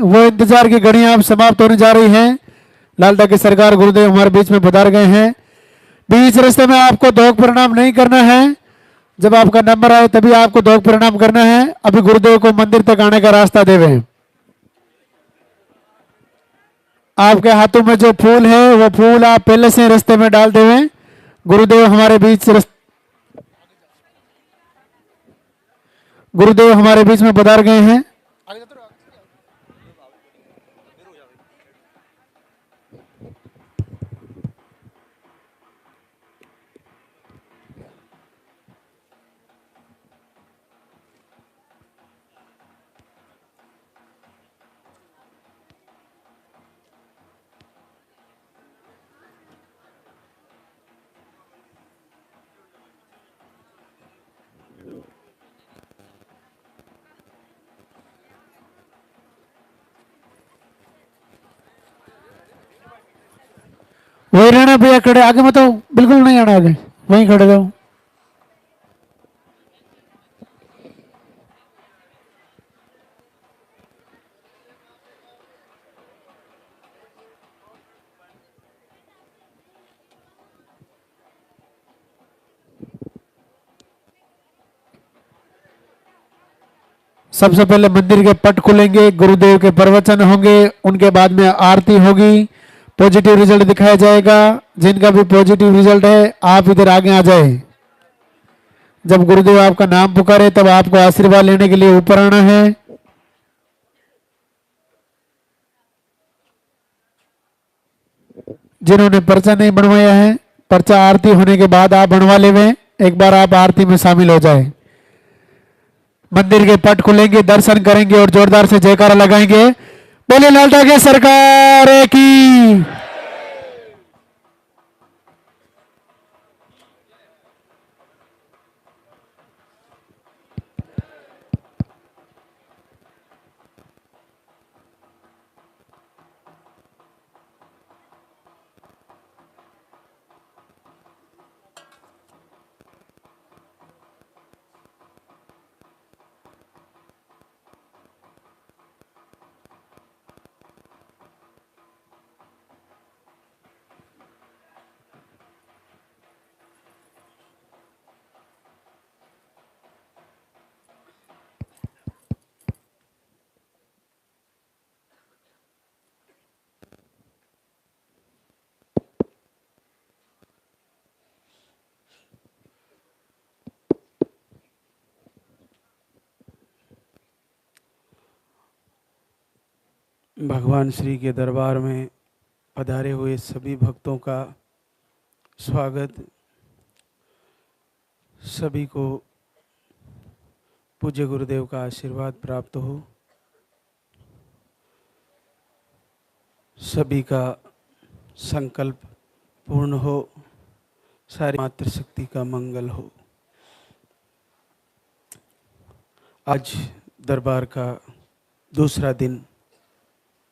वो इंतजार की घड़ियां अब समाप्त होने जा रही हैं। लालटा की सरकार गुरुदेव हमारे बीच में पधार गए हैं। बीच रास्ते में आपको दोग प्रणाम नहीं करना है। जब आपका नंबर आए तभी आपको दोग प्रणाम करना है। अभी गुरुदेव को मंदिर तक आने का रास्ता देवे। आपके हाथों में जो फूल है वो फूल आप पहले से रास्ते में डाल देवे। गुरुदेव हमारे बीच गुरुदेव हमारे बीच में पधार गए हैं। वही रहना भैया, खड़े आगे मत आओ, बिल्कुल नहीं आना आगे, वहीं खड़े रहो। सबसे पहले मंदिर के पट खुलेंगे, गुरुदेव के प्रवचन होंगे, उनके बाद में आरती होगी, पॉजिटिव रिजल्ट दिखाया जाएगा। जिनका भी पॉजिटिव रिजल्ट है आप इधर आगे आ जाए। जब गुरुदेव आपका नाम पुकारे तब आपको आशीर्वाद लेने के लिए ऊपर आना है। जिन्होंने पर्चा नहीं बनवाया है, पर्चा आरती होने के बाद आप बनवा लेवे। एक बार आप आरती में शामिल हो जाए। मंदिर के पट खुलेंगे, दर्शन करेंगे और जोरदार से जयकारा लगाएंगे। बोले लालटा के सरकार की। भगवान श्री के दरबार में पधारे हुए सभी भक्तों का स्वागत। सभी को पूज्य गुरुदेव का आशीर्वाद प्राप्त हो। सभी का संकल्प पूर्ण हो। सारी मातृशक्ति का मंगल हो। आज दरबार का दूसरा दिन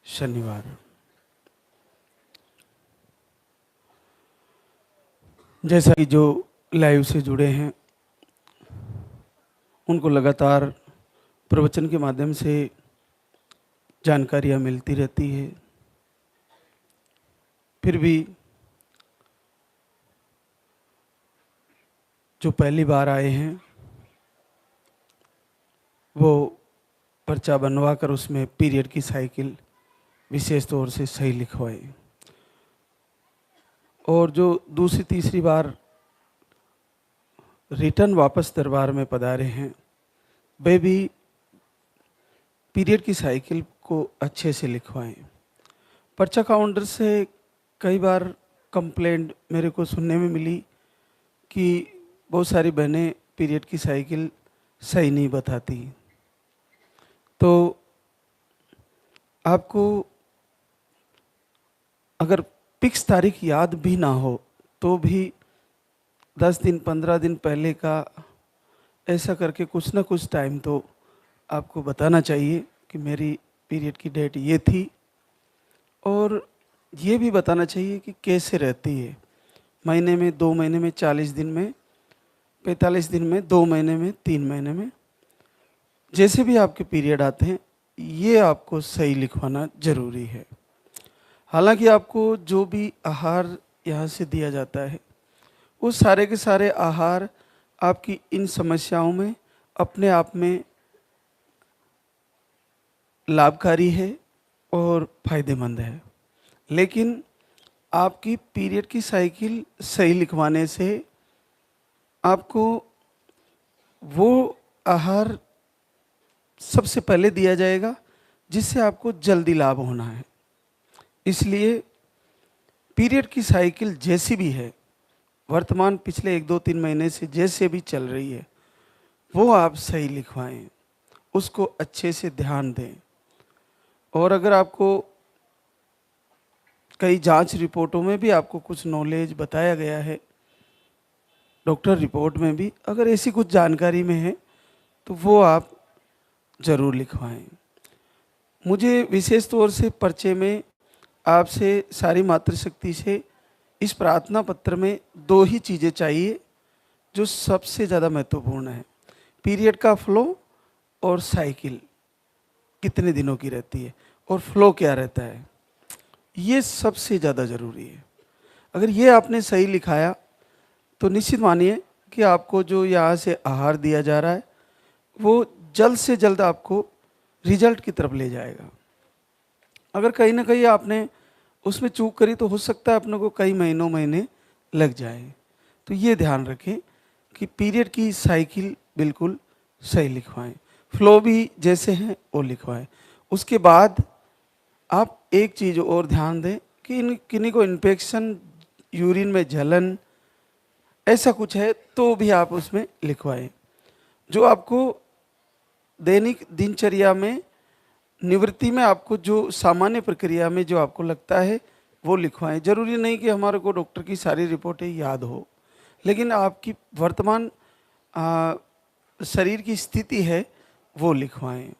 शनिवार। जैसा कि जो लाइव से जुड़े हैं उनको लगातार प्रवचन के माध्यम से जानकारियाँ मिलती रहती है। फिर भी जो पहली बार आए हैं वो पर्चा बनवा कर उसमें पीरियड की साइकिल विशेष तौर से सही लिखवाए। और जो दूसरी तीसरी बार रिटर्न वापस दरबार में पधारे हैं वे भी पीरियड की साइकिल को अच्छे से लिखवाएं। पर्चा काउंटर से कई बार कंप्लेंट मेरे को सुनने में मिली कि बहुत सारी बहनें पीरियड की साइकिल सही नहीं बताती। तो आपको अगर फिक्स तारीख याद भी ना हो तो भी 10 दिन 15 दिन पहले का ऐसा करके कुछ ना कुछ टाइम तो आपको बताना चाहिए कि मेरी पीरियड की डेट ये थी। और ये भी बताना चाहिए कि कैसे रहती है। महीने में, 2 महीने में, 40 दिन में, 45 दिन में, 2 महीने में, 3 महीने में, जैसे भी आपके पीरियड आते हैं ये आपको सही लिखवाना जरूरी है। हालांकि आपको जो भी आहार यहाँ से दिया जाता है वो सारे के सारे आहार आपकी इन समस्याओं में अपने आप में लाभकारी है और फायदेमंद है, लेकिन आपकी पीरियड की साइकिल सही लिखवाने से आपको वो आहार सबसे पहले दिया जाएगा जिससे आपको जल्दी लाभ होना है। इसलिए पीरियड की साइकिल जैसी भी है, वर्तमान पिछले 1-2-3 महीने से जैसे भी चल रही है, वो आप सही लिखवाएं, उसको अच्छे से ध्यान दें। और अगर आपको कई जांच रिपोर्टों में भी आपको कुछ नॉलेज बताया गया है, डॉक्टर रिपोर्ट में भी अगर ऐसी कुछ जानकारी में है तो वो आप ज़रूर लिखवाएं। मुझे विशेष तौर से पर्चे में आपसे सारी मातृशक्ति से इस प्रार्थना पत्र में 2 ही चीज़ें चाहिए जो सबसे ज़्यादा महत्वपूर्ण है। पीरियड का फ्लो और साइकिल कितने दिनों की रहती है और फ्लो क्या रहता है, ये सबसे ज़्यादा ज़रूरी है। अगर ये आपने सही लिखाया तो निश्चित मानिए कि आपको जो यहाँ से आहार दिया जा रहा है वो जल्द से जल्द आपको रिजल्ट की तरफ ले जाएगा। अगर कहीं ना कहीं आपने उसमें चूक करी तो हो सकता है अपने को कई महीने लग जाए। तो ये ध्यान रखें कि पीरियड की साइकिल बिल्कुल सही लिखवाएं, फ्लो भी जैसे हैं वो लिखवाएं। उसके बाद आप एक चीज़ और ध्यान दें कि किन्हीं को इन्फेक्शन, यूरिन में जलन, ऐसा कुछ है तो भी आप उसमें लिखवाएं। जो आपको दैनिक दिनचर्या में, निवृत्ति में आपको जो सामान्य प्रक्रिया में जो आपको लगता है वो लिखवाएं। जरूरी नहीं कि हमारे को डॉक्टर की सारी रिपोर्टें याद हो, लेकिन आपकी वर्तमान शरीर की स्थिति है वो लिखवाएं।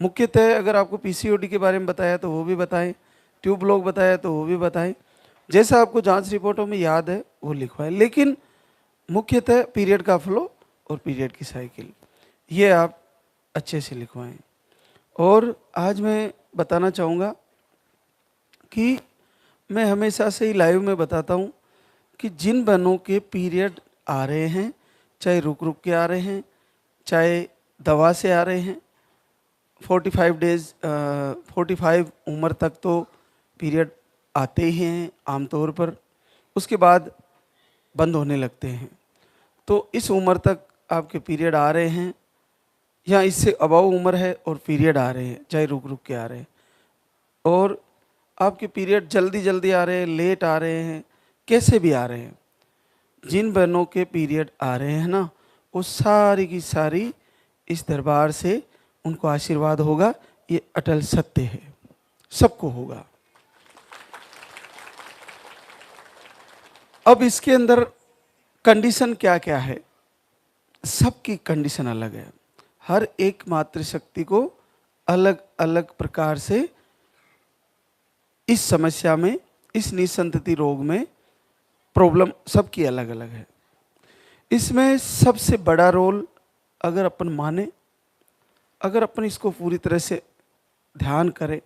मुख्यतः अगर आपको पीसीओडी के बारे में बताया तो वो भी बताएं, ट्यूब ब्लॉक बताया तो वो भी बताएं। जैसा आपको जांच रिपोर्टों में याद है वो लिखवाएं, लेकिन मुख्यतः पीरियड का फ्लो और पीरियड की साइकिल ये आप अच्छे से लिखवाएं। और आज मैं बताना चाहूँगा कि मैं हमेशा से ही लाइव में बताता हूँ कि जिन बहनों के पीरियड आ रहे हैं, चाहे रुक रुक के आ रहे हैं, चाहे दवा से आ रहे हैं, 45 उम्र तक तो पीरियड आते ही हैं आमतौर पर, उसके बाद बंद होने लगते हैं। तो इस उम्र तक आपके पीरियड आ रहे हैं या इससे अबव उम्र है और पीरियड आ रहे हैं, चाहे रुक रुक के आ रहे हैं, और आपके पीरियड जल्दी जल्दी आ रहे हैं, लेट आ रहे हैं, कैसे भी आ रहे हैं, जिन बहनों के पीरियड आ रहे हैं ना, वो सारी की सारी इस दरबार से उनको आशीर्वाद होगा। ये अटल सत्य है, सबको होगा। अब इसके अंदर कंडीशन क्या क्या है, सबकी कंडीशन अलग है। हर एक मातृशक्ति को अलग अलग प्रकार से इस समस्या में, इस निसंतति रोग में प्रॉब्लम सबकी अलग अलग है। इसमें सबसे बड़ा रोल अगर अपन माने, अगर अपन इसको पूरी तरह से ध्यान करें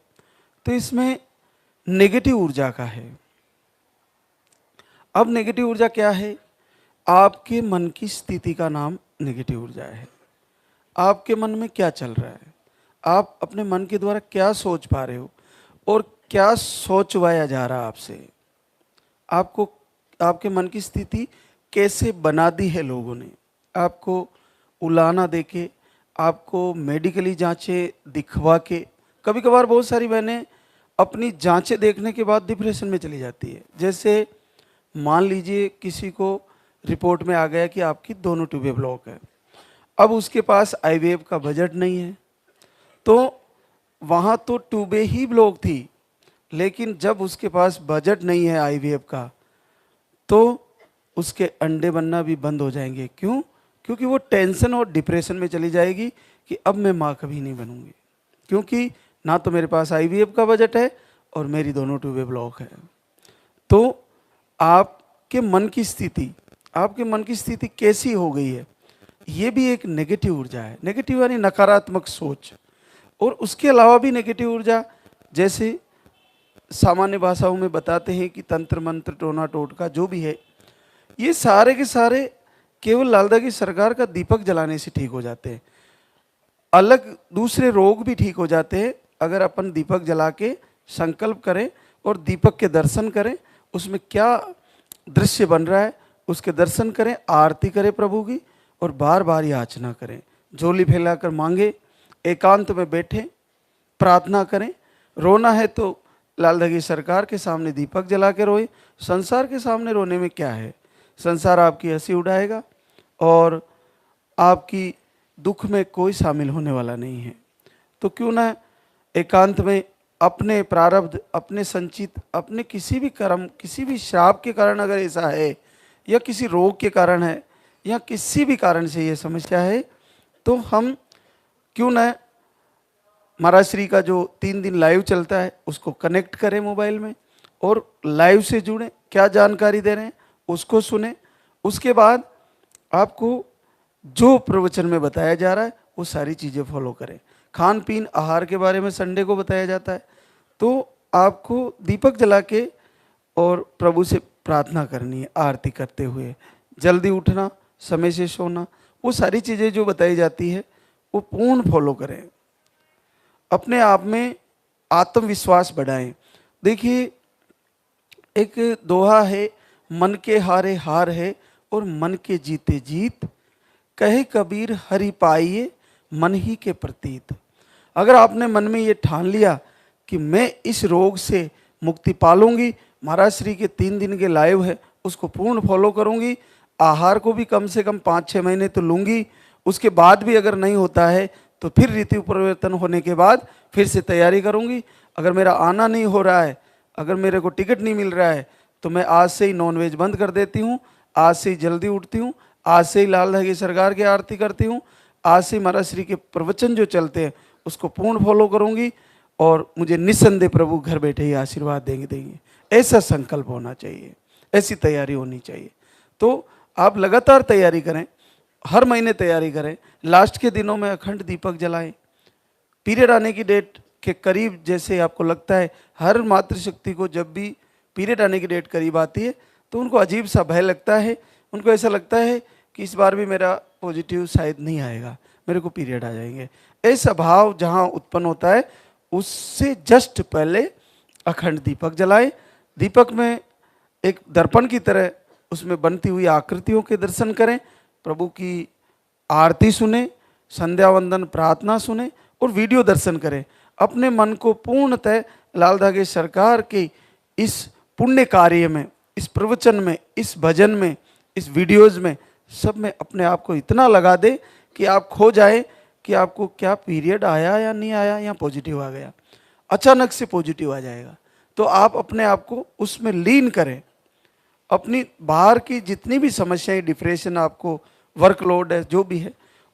तो इसमें नेगेटिव ऊर्जा का है। अब नेगेटिव ऊर्जा क्या है? आपके मन की स्थिति का नाम नेगेटिव ऊर्जा है। आपके मन में क्या चल रहा है, आप अपने मन के द्वारा क्या सोच पा रहे हो और क्या सोचवाया जा रहा है आपसे, आपको आपके मन की स्थिति कैसे बना दी है लोगों ने, आपको उलाना देके, आपको मेडिकली जांचें दिखवा के। कभी कभार बहुत सारी बहनें अपनी जांचें देखने के बाद डिप्रेशन में चली जाती है। जैसे मान लीजिए किसी को रिपोर्ट में आ गया कि आपकी दोनों ट्यूबें ब्लॉक है, अब उसके पास आईवीएफ का बजट नहीं है, तो वहाँ तो ट्यूबें ही ब्लॉक थी, लेकिन जब उसके पास बजट नहीं है आईवीएफ का तो उसके अंडे बनना भी बंद हो जाएंगे। क्यों? क्योंकि वो टेंशन और डिप्रेशन में चली जाएगी कि अब मैं माँ कभी नहीं बनूंगी, क्योंकि ना तो मेरे पास आईवीएफ का बजट है और मेरी दोनों ट्यूबें ब्लॉक है। तो आपके मन की स्थिति, आपके मन की स्थिति कैसी हो गई है, ये भी एक नेगेटिव ऊर्जा है। नेगेटिव यानी नकारात्मक सोच। और उसके अलावा भी नेगेटिव ऊर्जा, जैसे सामान्य भाषाओं में बताते हैं कि तंत्र मंत्र टोना टोटका जो भी है, ये सारे के सारे केवल लालदा की सरकार का दीपक जलाने से ठीक हो जाते हैं। अलग दूसरे रोग भी ठीक हो जाते हैं अगर अपन दीपक जला के संकल्प करें और दीपक के दर्शन करें, उसमें क्या दृश्य बन रहा है उसके दर्शन करें, आरती करें प्रभु की और बार बार याचना करें, झोली फैलाकर मांगे, एकांत में बैठे प्रार्थना करें। रोना है तो लालदा की सरकार के सामने दीपक जला के रोए। संसार के सामने रोने में क्या है, संसार आपकी हंसी उड़ाएगा और आपकी दुख में कोई शामिल होने वाला नहीं है। तो क्यों ना एकांत में अपने प्रारब्ध, अपने संचित, अपने किसी भी कर्म, किसी भी श्राप के कारण अगर ऐसा है या किसी रोग के कारण है या किसी भी कारण से ये समस्या है, तो हम क्यों ना महाराज श्री का जो 3 दिन लाइव चलता है उसको कनेक्ट करें मोबाइल में और लाइव से जुड़ें, क्या जानकारी दे रहे हैं उसको सुने। उसके बाद आपको जो प्रवचन में बताया जा रहा है वो सारी चीज़ें फॉलो करें। खान पीन आहार के बारे में संडे को बताया जाता है, तो आपको दीपक जला के और प्रभु से प्रार्थना करनी है आरती करते हुए। जल्दी उठना, समय से सोना, वो सारी चीज़ें जो बताई जाती है वो पूर्ण फॉलो करें। अपने आप में आत्मविश्वास बढ़ाएं। देखिए एक दोहा है, मन के हारे हार है और मन के जीते जीत, कहे कबीर हरि पाइए मन ही के प्रतीत। अगर आपने मन में ये ठान लिया कि मैं इस रोग से मुक्ति पालूंगी, महाराज श्री के 3 दिन के लाइव है उसको पूर्ण फॉलो करूंगी, आहार को भी कम से कम 5-6 महीने तो लूंगी, उसके बाद भी अगर नहीं होता है तो फिर ऋतु परिवर्तन होने के बाद फिर से तैयारी करूंगी। अगर मेरा आना नहीं हो रहा है, अगर मेरे को टिकट नहीं मिल रहा है, तो मैं आज से ही नॉनवेज बंद कर देती हूँ, आज से ही जल्दी उठती हूँ, आज से ही लालदा की सरकार की आरती करती हूँ, आज से महाराज श्री के प्रवचन जो चलते हैं उसको पूर्ण फॉलो करूँगी और मुझे निस्संदेह प्रभु घर बैठे ही आशीर्वाद देंगे। ऐसा संकल्प होना चाहिए, ऐसी तैयारी होनी चाहिए। तो आप लगातार तैयारी करें, हर महीने तैयारी करें, लास्ट के दिनों में अखंड दीपक जलाएं। पीरियड आने की डेट के करीब जैसे आपको लगता है, हर मातृशक्ति को जब भी पीरियड आने की डेट करीब आती है तो उनको अजीब सा भय लगता है, उनको ऐसा लगता है कि इस बार भी मेरा पॉजिटिव शायद नहीं आएगा, मेरे को पीरियड आ जाएंगे। ऐसा भाव जहाँ उत्पन्न होता है उससे जस्ट पहले अखंड दीपक जलाएं। दीपक में एक दर्पण की तरह उसमें बनती हुई आकृतियों के दर्शन करें, प्रभु की आरती सुने, संध्या वंदन प्रार्थना सुने और वीडियो दर्शन करें। अपने मन को पूर्णतः लालदा की सरकार के इस पुण्य कार्य में, इस प्रवचन में, इस भजन में, इस वीडियोज़ में, सब में अपने आप को इतना लगा दे कि आप खो जाए कि आपको क्या पीरियड आया या नहीं आया या पॉजिटिव आ गया। अचानक से पॉजिटिव आ जाएगा, तो आप अपने आप को उसमें लीन करें। अपनी बाहर की जितनी भी समस्याएं, डिप्रेशन, आपको वर्कलोड है, जो भी है,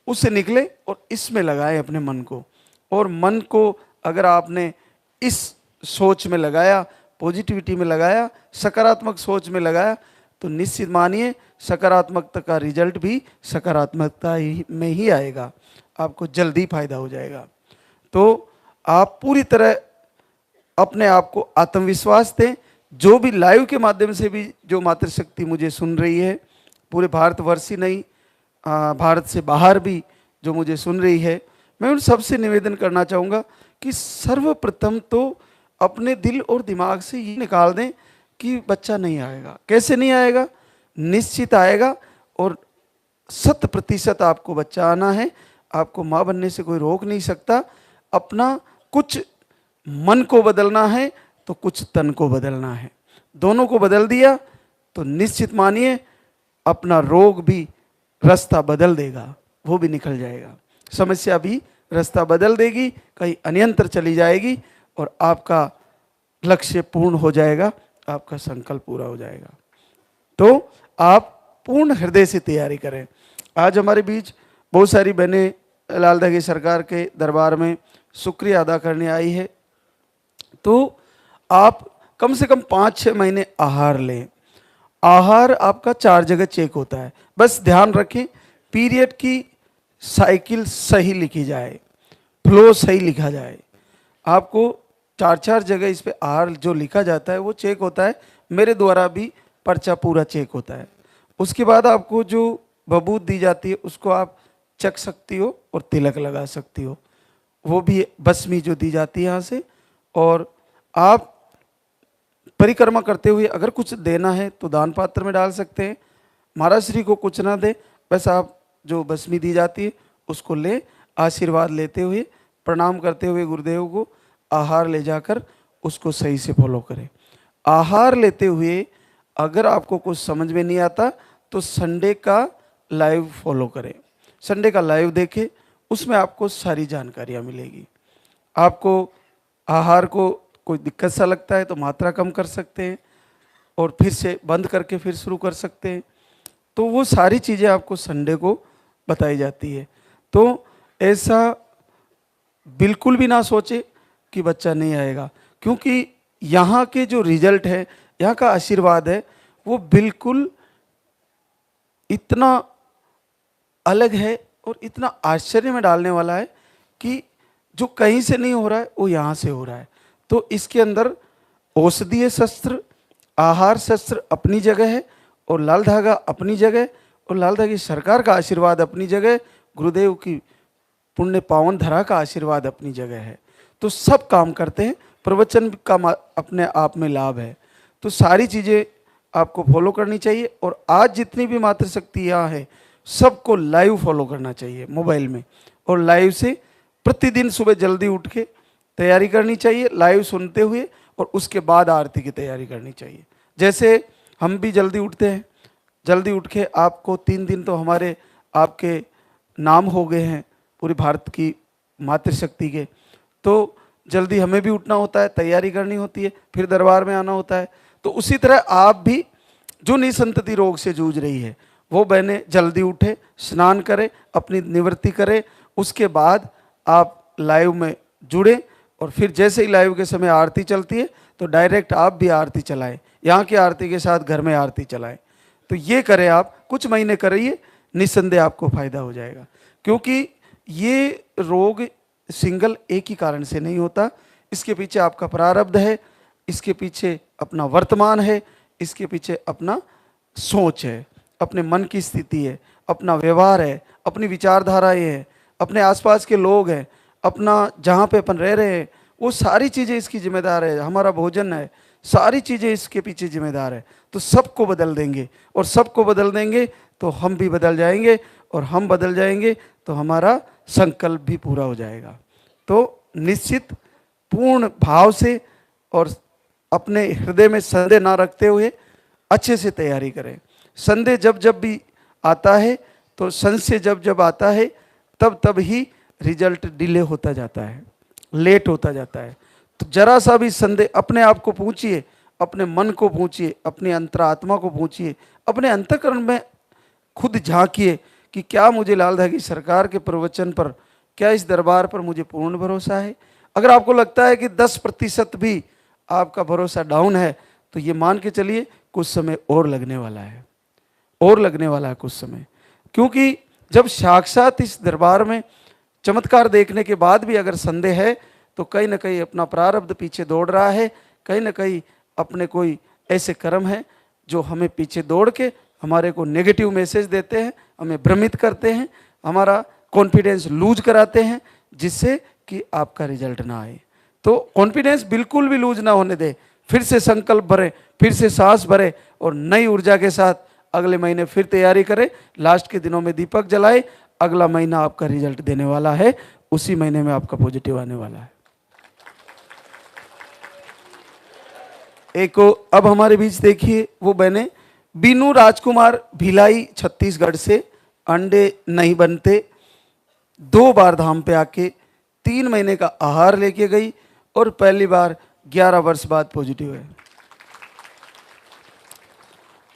उससे निकले और इसमें लगाएं अपने मन को। और मन को अगर आपने इस सोच में लगाया, पॉजिटिविटी में लगाया, सकारात्मक सोच में लगाया, तो निश्चित मानिए सकारात्मकता का रिजल्ट भी सकारात्मकता में ही आएगा, आपको जल्दी फायदा हो जाएगा। तो आप पूरी तरह अपने आप को आत्मविश्वास दें। जो भी लाइव के माध्यम से भी जो मातृशक्ति मुझे सुन रही है, पूरे भारतवर्ष ही नहीं, भारत से बाहर भी जो मुझे सुन रही है, मैं उन सबसे निवेदन करना चाहूँगा कि सर्वप्रथम तो अपने दिल और दिमाग से ये निकाल दें कि बच्चा नहीं आएगा। कैसे नहीं आएगा? निश्चित आएगा और 100% आपको बच्चा आना है। आपको माँ बनने से कोई रोक नहीं सकता। अपना कुछ मन को बदलना है तो कुछ तन को बदलना है। दोनों को बदल दिया तो निश्चित मानिए अपना रोग भी रास्ता बदल देगा, वो भी निकल जाएगा, समस्या भी रास्ता बदल देगी, कहीं अन्यंत्र चली जाएगी और आपका लक्ष्य पूर्ण हो जाएगा, आपका संकल्प पूरा हो जाएगा। तो आप पूर्ण हृदय से तैयारी करें। आज हमारे बीच बहुत सारी बहनें लालदा की सरकार के दरबार में शुक्रिया अदा करने आई है। तो आप कम से कम 5-6 महीने आहार लें। आहार आपका 4 जगह चेक होता है, बस ध्यान रखें पीरियड की साइकिल सही लिखी जाए। फ्लो सही लिखा जाए। आपको 4-4 जगह इस पे आहार जो लिखा जाता है वो चेक होता है, मेरे द्वारा भी पर्चा पूरा चेक होता है। उसके बाद आपको जो बबूत दी जाती है उसको आप चख सकती हो और तिलक लगा सकती हो, वो भी बसमी जो दी जाती है यहाँ से। और आप परिक्रमा करते हुए अगर कुछ देना है तो दान पात्र में डाल सकते हैं। महाराज श्री को कुछ ना दे, बस आप जो बसमी दी जाती है उसको ले, आशीर्वाद लेते हुए प्रणाम करते हुए गुरुदेव को आहार ले जाकर उसको सही से फॉलो करें। आहार लेते हुए अगर आपको कुछ समझ में नहीं आता तो संडे का लाइव फॉलो करें, संडे का लाइव देखें, उसमें आपको सारी जानकारियाँ मिलेगी। आपको आहार को कोई दिक्कत सा लगता है तो मात्रा कम कर सकते हैं और फिर से बंद करके फिर शुरू कर सकते हैं। तो वो सारी चीज़ें आपको संडे को बताई जाती है। तो ऐसा बिल्कुल भी ना सोचे कि बच्चा नहीं आएगा, क्योंकि यहाँ के जो रिजल्ट है, यहाँ का आशीर्वाद है, वो बिल्कुल इतना अलग है और इतना आश्चर्य में डालने वाला है कि जो कहीं से नहीं हो रहा है वो यहाँ से हो रहा है। तो इसके अंदर औषधीय शस्त्र, आहार शस्त्र अपनी जगह है और लाल धागा अपनी जगह, और लाल धागे सरकार का आशीर्वाद अपनी जगह, गुरुदेव की पुण्य पावन धरा का आशीर्वाद अपनी जगह है। तो सब काम करते हैं, प्रवचन का अपने आप में लाभ है। तो सारी चीज़ें आपको फॉलो करनी चाहिए। और आज जितनी भी मातृशक्ति यहाँ है सबको लाइव फॉलो करना चाहिए मोबाइल में, और लाइव से प्रतिदिन सुबह जल्दी उठ के तैयारी करनी चाहिए लाइव सुनते हुए, और उसके बाद आरती की तैयारी करनी चाहिए। जैसे हम भी जल्दी उठते हैं, जल्दी उठ के आपको 3 दिन तो हमारे आपके नाम हो गए हैं पूरे भारत की मातृशक्ति के, तो जल्दी हमें भी उठना होता है, तैयारी करनी होती है, फिर दरबार में आना होता है। तो उसी तरह आप भी जो निसंतति रोग से जूझ रही है वो बहनें जल्दी उठे, स्नान करें, अपनी निवृत्ति करें, उसके बाद आप लाइव में जुड़े, और फिर जैसे ही लाइव के समय आरती चलती है तो डायरेक्ट आप भी आरती चलाएं, यहाँ की आरती के साथ घर में आरती चलाएं। तो ये करें, आप कुछ महीने करिए, निस्संदेह आपको फायदा हो जाएगा। क्योंकि ये रोग सिंगल एक ही कारण से नहीं होता, इसके पीछे आपका प्रारब्ध है, इसके पीछे अपना वर्तमान है, इसके पीछे अपना सोच है, अपने मन की स्थिति है, अपना व्यवहार है, अपनी विचारधाराएं है, अपने आसपास के लोग हैं, अपना जहाँ पे अपन रह रहे हैं, वो सारी चीज़ें इसकी जिम्मेदार है, हमारा भोजन है, सारी चीज़ें इसके पीछे जिम्मेदार है। तो सबको बदल देंगे, और सबको बदल देंगे तो हम भी बदल जाएंगे, और हम बदल जाएंगे तो हमारा संकल्प भी पूरा हो जाएगा। तो निश्चित पूर्ण भाव से और अपने हृदय में संदेह ना रखते हुए अच्छे से तैयारी करें। संदेह जब जब भी आता है, तो संशय जब जब आता है, तब तब ही रिजल्ट डिले होता जाता है, लेट होता जाता है। तो जरा सा भी संदेह अपने आप को पूछिए, अपने मन को पूछिए, अपनी अंतरात्मा को पूछिए, अपने अंतःकरण में खुद झांकिए कि क्या मुझे लाल धागी सरकार के प्रवचन पर, क्या इस दरबार पर मुझे पूर्ण भरोसा है। अगर आपको लगता है कि 10% भी आपका भरोसा डाउन है, तो ये मान के चलिए कुछ समय और लगने वाला है, और लगने वाला है कुछ समय। क्योंकि जब साक्षात इस दरबार में चमत्कार देखने के बाद भी अगर संदेह है, तो कहीं ना कहीं अपना प्रारब्ध पीछे दौड़ रहा है, कहीं ना कहीं अपने कोई ऐसे कर्म हैं जो हमें पीछे दौड़ के हमारे को नेगेटिव मैसेज देते हैं, हमें भ्रमित करते हैं, हमारा कॉन्फिडेंस लूज कराते हैं, जिससे कि आपका रिजल्ट ना आए। तो कॉन्फिडेंस बिल्कुल भी लूज ना होने दे, फिर से संकल्प भरे, फिर से सांस भरे, और नई ऊर्जा के साथ अगले महीने फिर तैयारी करें। लास्ट के दिनों में दीपक जलाए, अगला महीना आपका रिजल्ट देने वाला है, उसी महीने में आपका पॉजिटिव आने वाला है। एक अब हमारे बीच देखिए वो बहने बीनू राजकुमार भिलाई छत्तीसगढ़ से, अंडे नहीं बनते, 2 बार धाम पे आके 3 महीने का आहार लेके गई, और पहली बार 11 वर्ष बाद पॉजिटिव है।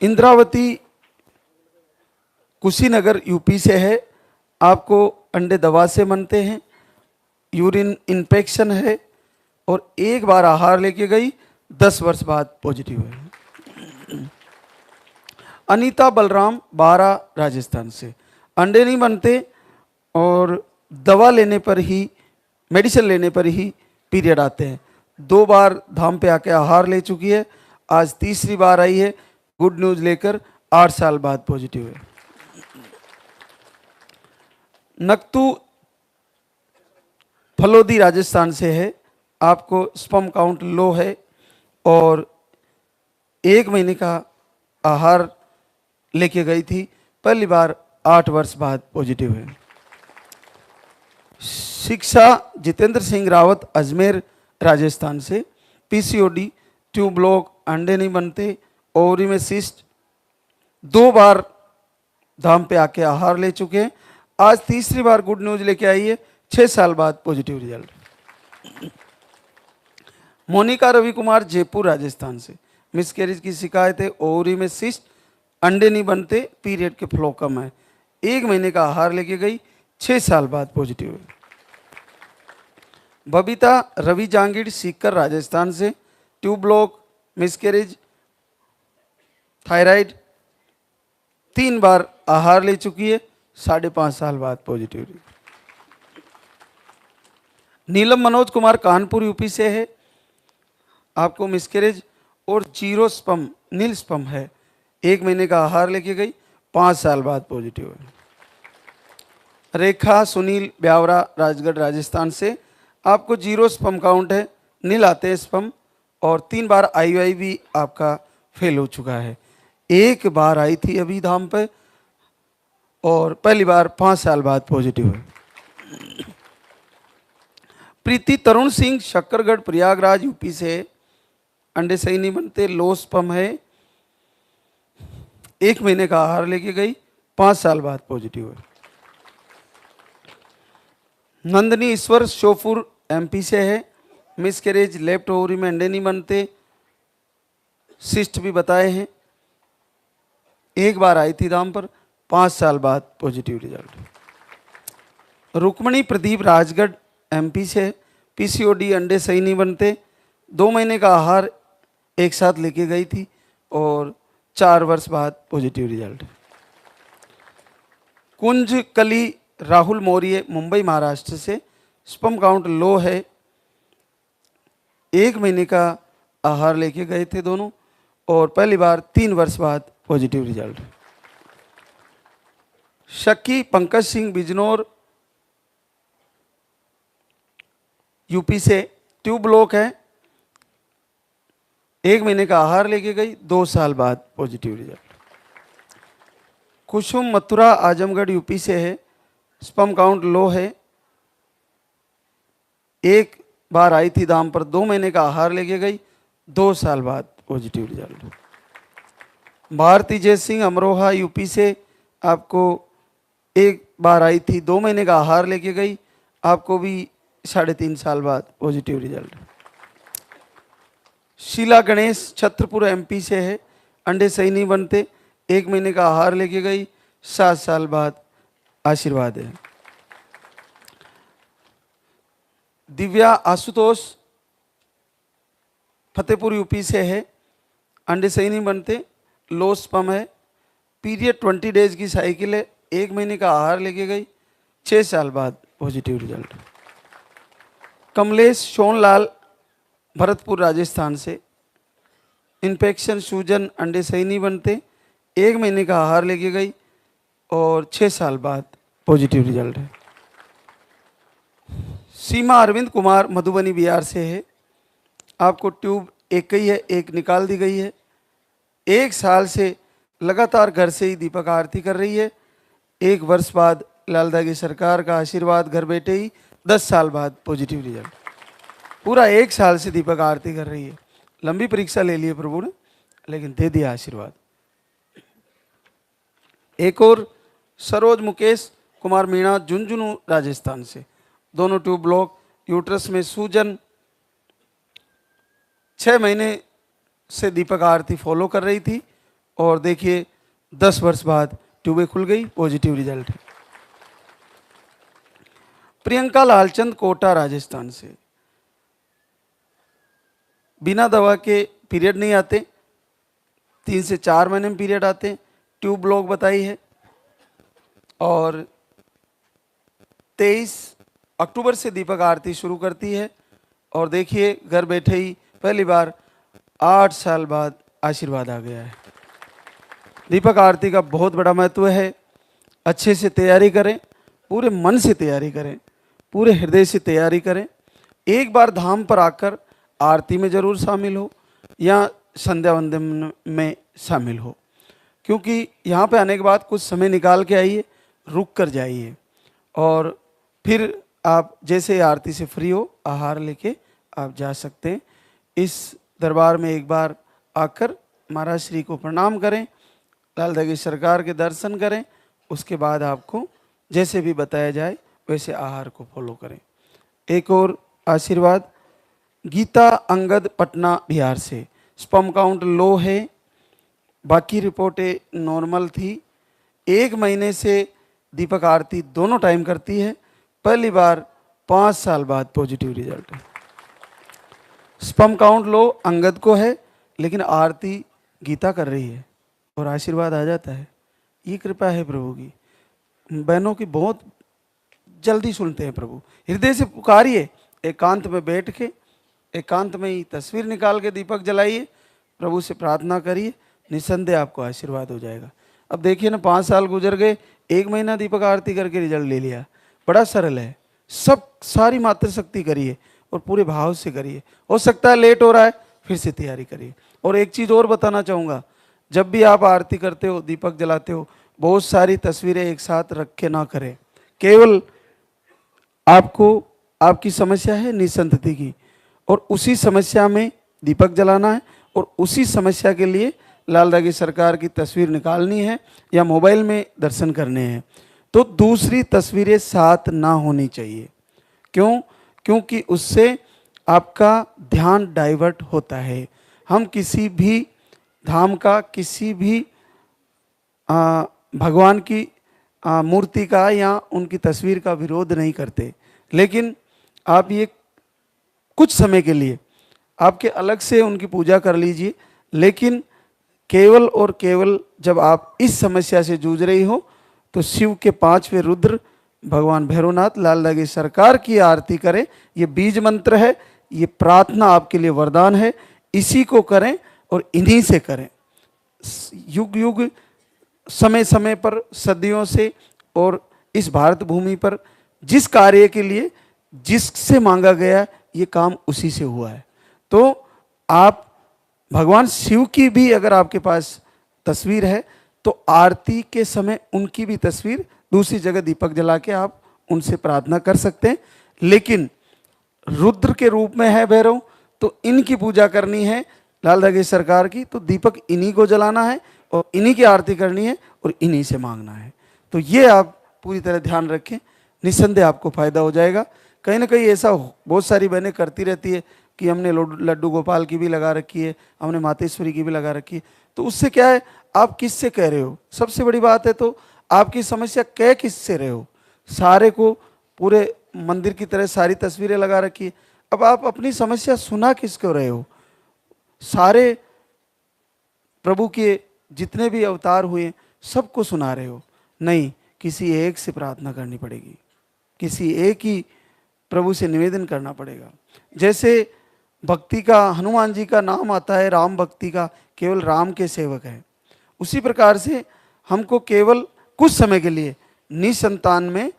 इंद्रावती कुशीनगर यूपी से है, आपको अंडे दवा से बनते हैं, यूरिन इन्फेक्शन है, और 1 बार आहार लेके गई, 10 वर्ष बाद पॉजिटिव है। अनीता बलराम बारा राजस्थान से, अंडे नहीं बनते और दवा लेने पर ही मेडिसिन लेने पर ही पीरियड आते हैं। 2 बार धाम पे आके आहार ले चुकी है, आज तीसरी बार आई है गुड न्यूज़ लेकर, 8 साल बाद पॉजिटिव है। नक्तू फलोदी राजस्थान से है, आपको स्पर्म काउंट लो है और 1 महीने का आहार लेके गई थी, पहली बार 8 वर्ष बाद पॉजिटिव है। शिक्षा जितेंद्र सिंह रावत अजमेर राजस्थान से, पीसीओडी, ट्यूब ब्लॉक, अंडे नहीं बनते, ओवरी में सिस्ट, 2 बार धाम पे आके आहार ले चुके हैं, आज तीसरी बार गुड न्यूज लेके आई है, 6 साल बाद पॉजिटिव रिजल्ट। मोनिका रवि कुमार जयपुर राजस्थान से, मिसकैरेज की शिकायत है, ओवरी में सिस्ट, अंडे नहीं बनते, पीरियड के फ्लो कम है, 1 महीने का आहार लेके गई, 6 साल बाद पॉजिटिव है। बबीता रवि जांगीड़ सीकर राजस्थान से, ट्यूब ब्लॉक, मिसकैरेज, थायराइड, 3 बार आहार ले चुकी है, 5.5 साल बाद पॉजिटिव। नीलम मनोज कुमार कानपुर यूपी से है, आपको मिसकैरेज और 0 स्पर्म, नील स्पर्म है, 1 महीने का आहार लेके गई, 5 साल बाद पॉजिटिव है। रेखा सुनील ब्यावरा राजगढ़ राजस्थान से, आपको 0 स्पर्म काउंट है, नील आते हैं स्पर्म और 3 बार IUI भी आपका फेल हो चुका है, 1 बार आई थी अभी धाम पे और पहली बार 5 साल बाद पॉजिटिव है। प्रीति तरुण सिंह शक्करगढ़ प्रयागराज यूपी से, अंडे सही नहीं बनते, लो स्पर्म है, 1 महीने का आहार लेके गई, 5 साल बाद पॉजिटिव है। नंदनी ईश्वर श्योपुर MP से है, मिसकैरेज, लेफ्ट ओवरी में अंडे नहीं बनते, सिस्ट भी बताए हैं, 1 बार आई थी दाम पर, 5 साल बाद positive result. Rukmani Pradeep Rajgarh MP से, PCOD, अंडे सही नहीं बनते, 2 महीने का आहार एक साथ लेके गई थी और 4 वर्ष बाद पॉजिटिव रिजल्ट। कुंज कली राहुल मौर्य मुंबई महाराष्ट्र से, स्पर्म काउंट लो है, 1 महीने का आहार लेके गए थे दोनों और पहली बार 3 वर्ष बाद पॉजिटिव रिजल्ट। शक्की पंकज सिंह बिजनौर यूपी से, ट्यूब ब्लॉक है, 1 महीने का आहार लेके गई, 2 साल बाद पॉजिटिव रिजल्ट। कुसुम मथुरा आजमगढ़ यूपी से है, स्पर्म काउंट लो है, 1 बार आई थी दाम पर, 2 महीने का आहार लेके गई, 2 साल बाद पॉजिटिव रिजल्ट। भारती जय सिंह अमरोहा यूपी से, आपको 1 बार आई थी, 2 महीने का आहार लेके गई, आपको भी 3.5 साल बाद positive result. Sheela Ganesh Chhatarpur MP से है, अंडे सही नहीं बनते, 1 महीने का आहार लेके गई, 7 साल बाद आशीर्वाद है। दिव्या आशुतोष फतेहपुर यूपी से है, अंडे सही नहीं बनते, लो स्पर्म है, पीरियड 20 डेज की साइकिल है, 1 महीने का आहार लेके गई, 6 साल बाद पॉजिटिव रिजल्ट। कमलेश सोनलाल भरतपुर राजस्थान से, इन्फेक्शन, सूजन, अंडे सही नहीं बनते, 1 महीने का आहार लेके गई और 6 साल बाद पॉजिटिव रिजल्ट है। सीमा अरविंद कुमार मधुबनी बिहार से है, आपको ट्यूब एक ही है, 1 निकाल दी गई है, 1 साल से लगातार घर से ही दीपक आरती कर रही है, 1 वर्ष बाद लालदा की सरकार का आशीर्वाद घर बैठे ही 10 साल बाद पॉजिटिव रिजल्ट। पूरा 1 साल से दीपक आरती कर रही है, लंबी परीक्षा ले ली है प्रभु ने, लेकिन दे दिया आशीर्वाद। एक और सरोज मुकेश कुमार मीणा झुंझुनू राजस्थान से, दोनों ट्यूब ब्लॉक, यूट्रस में सूजन, 6 महीने से दीपक आरती फॉलो कर रही थी और देखिए 10 वर्ष बाद ट्यूबें खुल गई, पॉजिटिव रिजल्ट है। प्रियंका लालचंद कोटा राजस्थान से, बिना दवा के पीरियड नहीं आते, 3 से 4 महीने में पीरियड आते, ट्यूब ब्लॉक बताई है और 23 अक्टूबर से दीपक आरती शुरू करती है और देखिए घर बैठे ही पहली बार 8 साल बाद आशीर्वाद आ गया है। दीपक आरती का बहुत बड़ा महत्व है। अच्छे से तैयारी करें, पूरे मन से तैयारी करें, पूरे हृदय से तैयारी करें। एक बार धाम पर आकर आरती में जरूर शामिल हो या संध्या वंदन में शामिल हो, क्योंकि यहाँ पे आने के बाद कुछ समय निकाल के आइए, रुक कर जाइए और फिर आप जैसे आरती से फ्री हो आहार लेके आप जा सकते हैं। इस दरबार में एक बार आकर महाराज श्री को प्रणाम करें, लाल दगी सरकार के दर्शन करें, उसके बाद आपको जैसे भी बताया जाए वैसे आहार को फॉलो करें। एक और आशीर्वाद, गीता अंगद पटना बिहार से, स्पर्म काउंट लो है, बाकी रिपोर्टें नॉर्मल थी। 1 महीने से दीपक आरती दोनों टाइम करती है, पहली बार 5 साल बाद पॉजिटिव रिजल्ट है। स्पर्म काउंट लो अंगद को है, लेकिन आरती गीता कर रही है और आशीर्वाद आ जाता है। ये कृपा है प्रभु की। बहनों की बहुत जल्दी सुनते हैं प्रभु। हृदय से पुकारिए, एकांत में बैठ के, एकांत में ही तस्वीर निकाल के दीपक जलाइए, प्रभु से प्रार्थना करिए, निसंदेह आपको आशीर्वाद हो जाएगा। अब देखिए ना, 5 साल गुजर गए, 1 महीना दीपक आरती करके रिजल्ट ले लिया। बड़ा सरल है, सब सारी मात्र शक्ति करिए और पूरे भाव से करिए। हो सकता है लेट हो रहा है, फिर से तैयारी करिए। और एक चीज़ और बताना चाहूँगा, जब भी आप आरती करते हो, दीपक जलाते हो, बहुत सारी तस्वीरें एक साथ रख के ना करें। केवल आपको आपकी समस्या है निसंतति की, और उसी समस्या में दीपक जलाना है और उसी समस्या के लिए लाल दागी सरकार की तस्वीर निकालनी है या मोबाइल में दर्शन करने हैं। तो दूसरी तस्वीरें साथ ना होनी चाहिए। क्यों? क्योंकि उससे आपका ध्यान डाइवर्ट होता है। हम किसी भी धाम का, किसी भी भगवान की मूर्ति का या उनकी तस्वीर का विरोध नहीं करते, लेकिन आप ये कुछ समय के लिए आपके अलग से उनकी पूजा कर लीजिए। लेकिन केवल और केवल जब आप इस समस्या से जूझ रही हो तो शिव के 5वें रुद्र भगवान भैरवनाथ लाल दागी सरकार की आरती करें। ये बीज मंत्र है, ये प्रार्थना आपके लिए वरदान है। इसी को करें और इन्हीं से करें। युग युग समय समय पर सदियों से और इस भारत भूमि पर जिस कार्य के लिए जिससे मांगा गया, ये काम उसी से हुआ है। तो आप भगवान शिव की भी अगर आपके पास तस्वीर है तो आरती के समय उनकी भी तस्वीर दूसरी जगह दीपक जला के आप उनसे प्रार्थना कर सकते हैं। लेकिन रुद्र के रूप में है भैरव, तो इनकी पूजा करनी है लाल दागी सरकार की, तो दीपक इन्हीं को जलाना है और इन्हीं की आरती करनी है और इन्हीं से मांगना है। तो ये आप पूरी तरह ध्यान रखें, निस्संदेह आपको फायदा हो जाएगा। कहीं ना कहीं ऐसा बहुत सारी बहनें करती रहती है कि हमने लड्डू गोपाल की भी लगा रखी है, हमने मातेश्वरी की भी लगा रखी है। तो उससे क्या है, आप किससे कह रहे हो? सबसे बड़ी बात है तो आपकी समस्या कह किससे रहे हो? सारे को पूरे मंदिर की तरह सारी तस्वीरें लगा रखी है, अब आप अपनी समस्या सुना किसको रहे हो? सारे प्रभु के जितने भी अवतार हुए सबको सुना रहे हो? नहीं, किसी एक से प्रार्थना करनी पड़ेगी, किसी एक ही प्रभु से निवेदन करना पड़ेगा। जैसे भक्ति का हनुमान जी का नाम आता है, राम भक्ति का, केवल राम के सेवक है। उसी प्रकार से हमको केवल कुछ समय के लिए निसंतान में,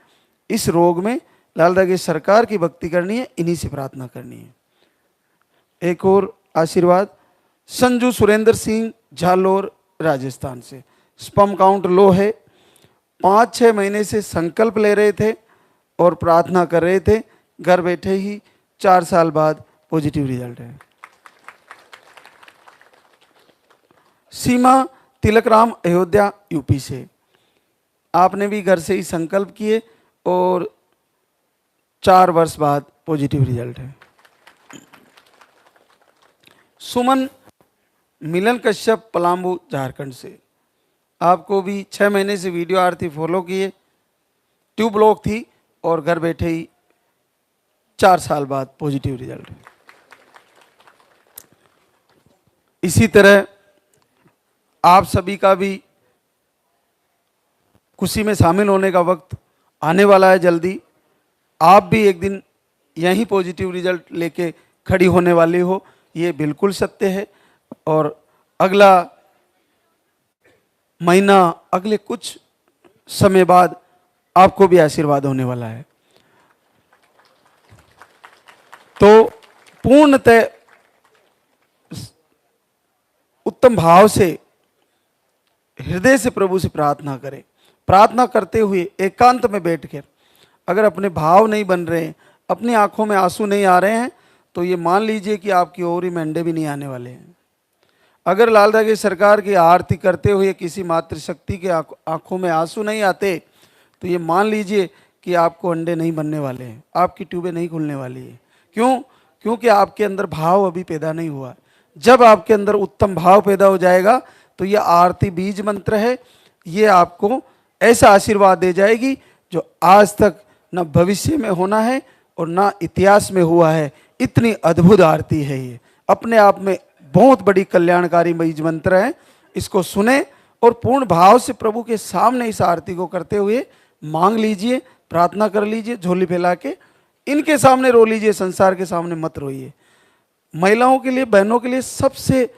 इस रोग में लाल दागी सरकार की भक्ति करनी है, इन्हीं से प्रार्थना करनी है। एक और आशीर्वाद, संजू सुरेंद्र सिंह झालोर राजस्थान से, स्पर्म काउंट लो है, 5-6 महीने से संकल्प ले रहे थे और प्रार्थना कर रहे थे, घर बैठे ही 4 साल बाद पॉजिटिव रिजल्ट है। सीमा तिलकराम अयोध्या यूपी से, आपने भी घर से ही संकल्प किए और 4 वर्ष बाद पॉजिटिव रिजल्ट है। सुमन मिलन कश्यप पलामू झारखंड से, आपको भी 6 महीने से वीडियो आरती फॉलो किए, ट्यूब ब्लॉक थी और घर बैठे ही 4 साल बाद पॉजिटिव रिजल्ट। इसी तरह आप सभी का भी खुशी में शामिल होने का वक्त आने वाला है जल्दी। आप भी एक दिन यही पॉजिटिव रिजल्ट लेके खड़ी होने वाली हो, ये बिल्कुल सत्य है। और अगला महीना, अगले कुछ समय बाद आपको भी आशीर्वाद होने वाला है। तो पूर्णतः उत्तम भाव से, हृदय से प्रभु से प्रार्थना करें। प्रार्थना करते हुए एकांत में बैठकर अगर अपने भाव नहीं बन रहे हैं, अपनी आंखों में आंसू नहीं आ रहे हैं, तो ये मान लीजिए कि आपकी ओर में अंडे भी नहीं आने वाले हैं। अगर लाल की सरकार की आरती करते हुए किसी मातृशक्ति के आंखों में आंसू नहीं आते, तो ये मान लीजिए कि आपको अंडे नहीं बनने वाले हैं, आपकी ट्यूबें नहीं खुलने वाली है। क्यों? क्योंकि आपके अंदर भाव अभी पैदा नहीं हुआ। जब आपके अंदर उत्तम भाव पैदा हो जाएगा तो ये आरती बीज मंत्र है, ये आपको ऐसा आशीर्वाद दे जाएगी जो आज तक न भविष्य में होना है और ना इतिहास में हुआ है। इतनी अद्भुत आरती है ये, अपने आप में बहुत बड़ी कल्याणकारी बीज मंत्र है। इसको सुने और पूर्ण भाव से प्रभु के सामने इस आरती को करते हुए मांग लीजिए, प्रार्थना कर लीजिए, झोली फैला के इनके सामने रो लीजिए, संसार के सामने मत रोइए। महिलाओं के लिए, बहनों के लिए सबसे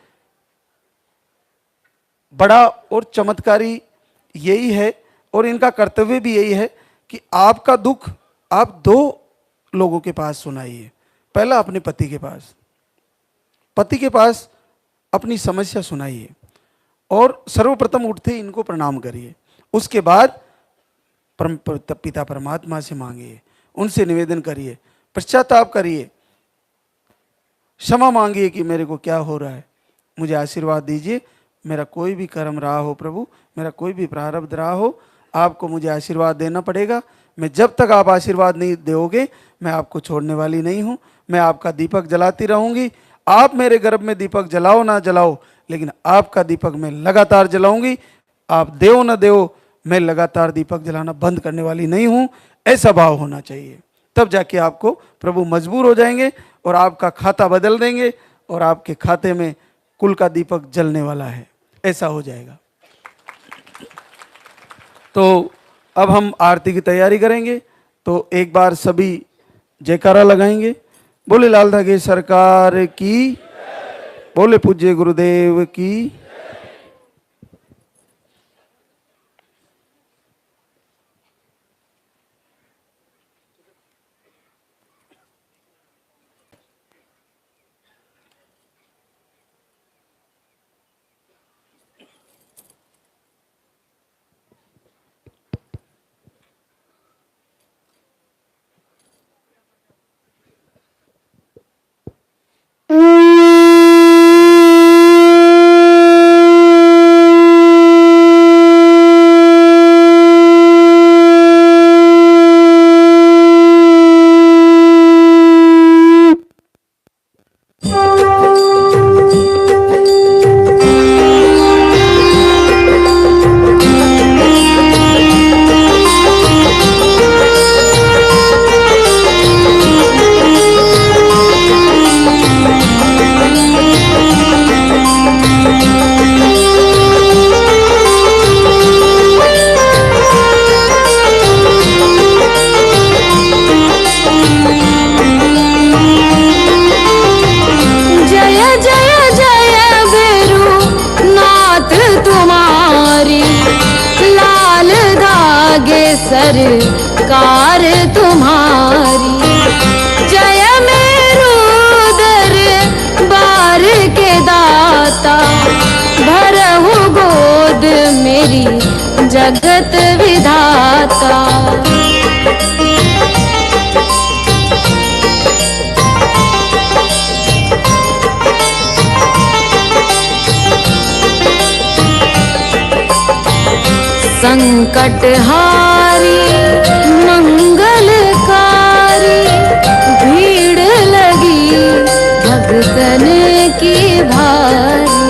बड़ा और चमत्कारी यही है, और इनका कर्तव्य भी यही है कि आपका दुख आप दो लोगों के पास सुनाइए। पहला अपने पति के पास अपनी समस्या सुनाइए और सर्वप्रथम उठते ही इनको प्रणाम करिए। उसके बाद पिता परमात्मा से मांगिए, उनसे निवेदन करिए, पश्चाताप करिए, क्षमा मांगिए कि मेरे को क्या हो रहा है, मुझे आशीर्वाद दीजिए। मेरा कोई भी कर्म रहा हो प्रभु, मेरा कोई भी प्रारब्ध रहा हो, आपको मुझे आशीर्वाद देना पड़ेगा। मैं जब तक आप आशीर्वाद नहीं दोगे मैं आपको छोड़ने वाली नहीं हूँ। मैं आपका दीपक जलाती रहूँगी। आप मेरे गर्भ में दीपक जलाओ ना जलाओ, लेकिन आपका दीपक मैं लगातार जलाऊंगी। आप देओ ना देओ, मैं लगातार दीपक जलाना बंद करने वाली नहीं हूँ। ऐसा भाव होना चाहिए, तब जाके आपको प्रभु मजबूर हो जाएंगे और आपका खाता बदल देंगे और आपके खाते में कुल का दीपक जलने वाला है। ऐसा हो जाएगा। तो अब हम आरती की तैयारी करेंगे, तो एक बार सभी जयकारा लगाएंगे। बोले लाल धागे सरकार की, बोले पूज्य गुरुदेव की। सरकार तुम्हारी, जय मेरू दरबार के दाता, भरहु गोद मेरी जगत विधाता। संकट हारी मंगलकारी, भीड़ लगी भक्तन की भारी।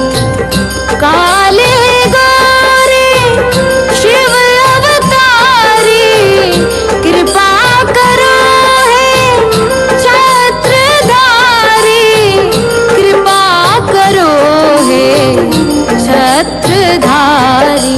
काले गोरे शिव अवतारी, कृपा करो है छत्रधारी, कृपा करो है छत्रधारी।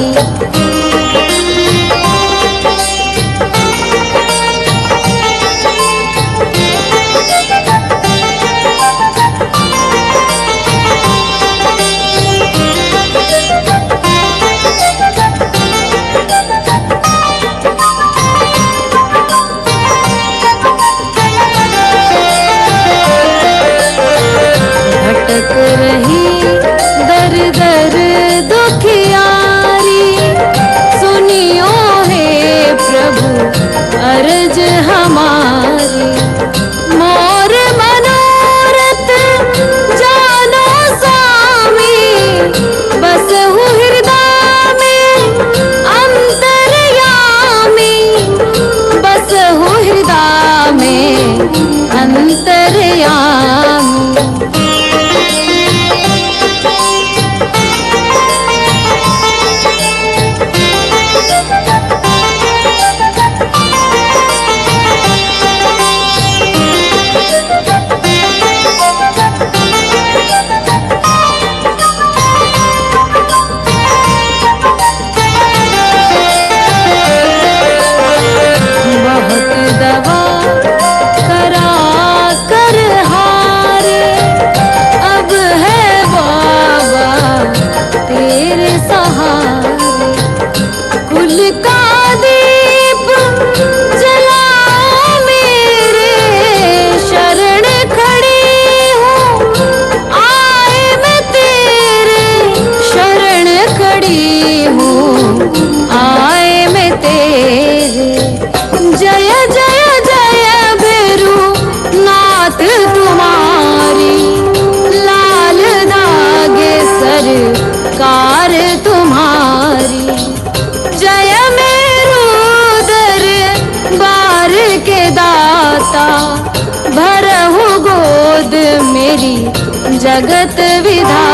जगत विधाता।